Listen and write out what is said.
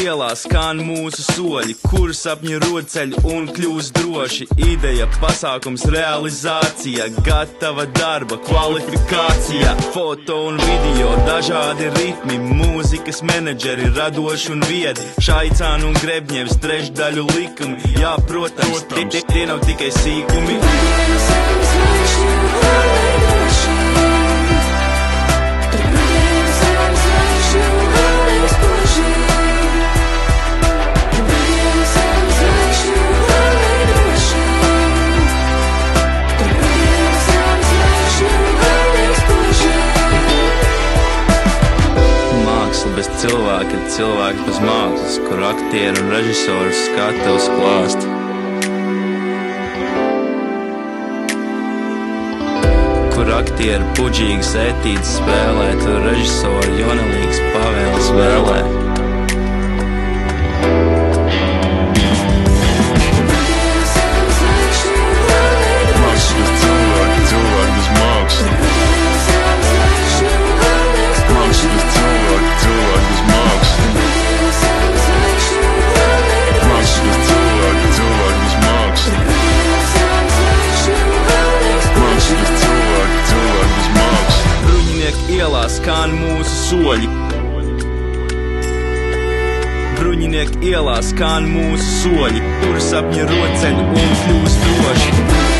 ielās skan mūsu soļi, kur sapņi rodceļ un kļūst droši. Ideja, pasākums, realizācija, gatava darba, kvalifikācija. Foto un video, dažādi ritmi, mūzikas menedžeri, radoši un viedi. Šaicānu un Grebņevs, trešdaļu likumi. Jā, protams, tie nav tikai sīkumi. Bez cilvēka ir cilvēks bez mākslas, kur aktieri un režisori skatavas klāst. Kur aktieri puģīgas ētītes spēlē, tur režisori jonalīgas pavēles vēlē. Ielās skan mūsu soļi. Bruņinieku ielās skan mūsu soļi, kur sapņi rodceļ un kļūst droši.